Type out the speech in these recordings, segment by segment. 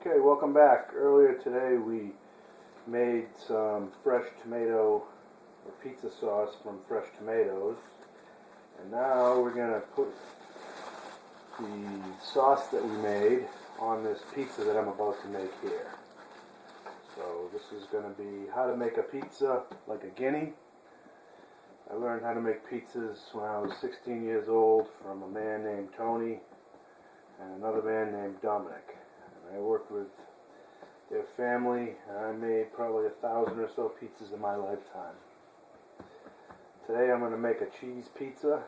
Okay, welcome back. Earlier today we made some fresh tomato or pizza sauce from fresh tomatoes, and now we're going to put the sauce that we made on this pizza that I'm about to make here. So this is going to be how to make a pizza like a guinea. I learned how to make pizzas when I was 16 years old from a man named Tony and another man named Dominic. I worked with their family, and I made probably 1,000 or so pizzas in my lifetime. Today I'm going to make a cheese pizza.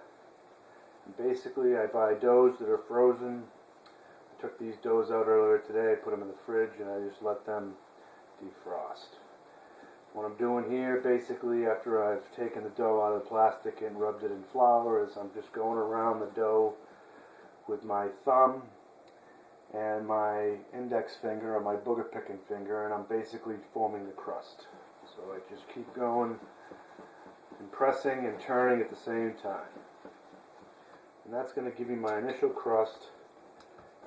And basically I buy doughs that are frozen. I took these doughs out earlier today, put them in the fridge, and I just let them defrost. What I'm doing here, basically, after I've taken the dough out of the plastic and rubbed it in flour, is I'm just going around the dough with my thumb and my index finger, or my booger picking finger, and I'm basically forming the crust. So I just keep going and pressing and turning at the same time. And that's going to give me my initial crust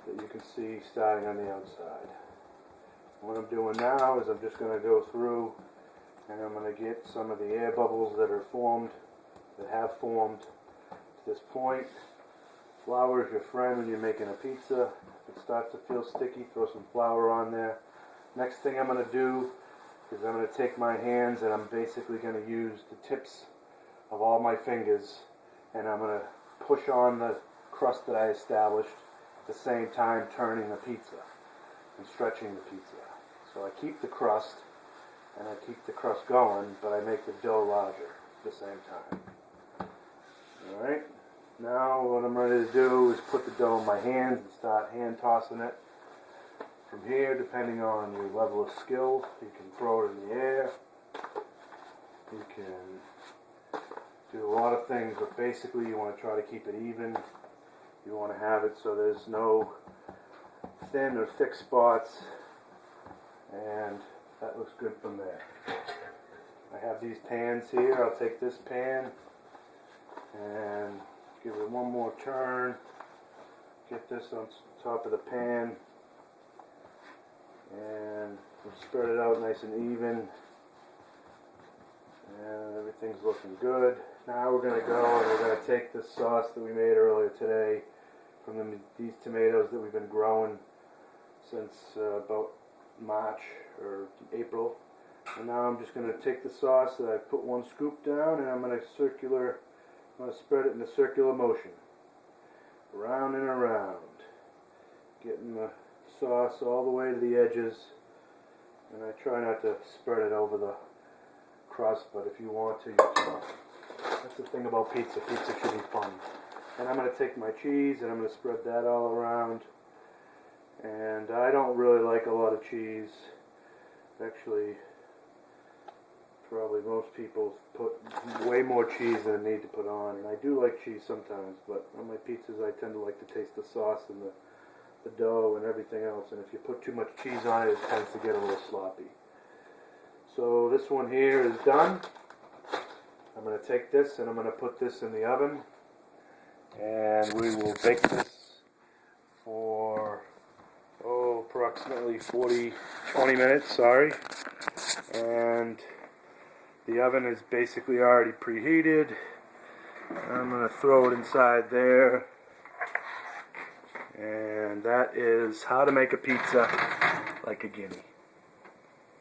that you can see starting on the outside. What I'm doing now is I'm just going to go through and I'm going to get some of the air bubbles that have formed to this point. Flour is your friend when you're making a pizza. If it starts to feel sticky, throw some flour on there. Next thing I'm going to do is I'm going to take my hands and I'm basically going to use the tips of all my fingers, and I'm going to push on the crust that I established at the same time turning the pizza and stretching the pizza. So I keep the crust and I keep the crust going, but I make the dough larger at the same time. Alright, now what I'm ready to do is put the dough in my hands and start hand tossing it. From here, depending on your level of skill, you can throw it in the air. You can do a lot of things, but basically you want to try to keep it even. You want to have it so there's no thin or thick spots, and that looks good from there. I have these pans here. I'll take this pan and give it one more turn. Get this on top of the pan, and we'll spread it out nice and even. And everything's looking good. Now we're going to go and we're going to take this sauce that we made earlier today from these tomatoes that we've been growing since about March or April. And now I'm just going to take the sauce that I put one scoop down, and I'm going to spread it in a circular motion, around and around, getting the sauce all the way to the edges. And I try not to spread it over the crust, but if you want to, you can. That's the thing about pizza. Pizza should be fun. And I'm going to take my cheese and I'm going to spread that all around. And I don't really like a lot of cheese. Actually, probably most people put way more cheese than they need to put on. And I do like cheese sometimes, but on my pizzas I tend to like to taste the sauce and the dough and everything else. And if you put too much cheese on it, it tends to get a little sloppy. So this one here is done. I'm going to take this and I'm going to put this in the oven, and we will bake this for approximately 20 minutes, and the oven is basically already preheated. I'm going to throw it inside there, and that is how to make a pizza like a guinea.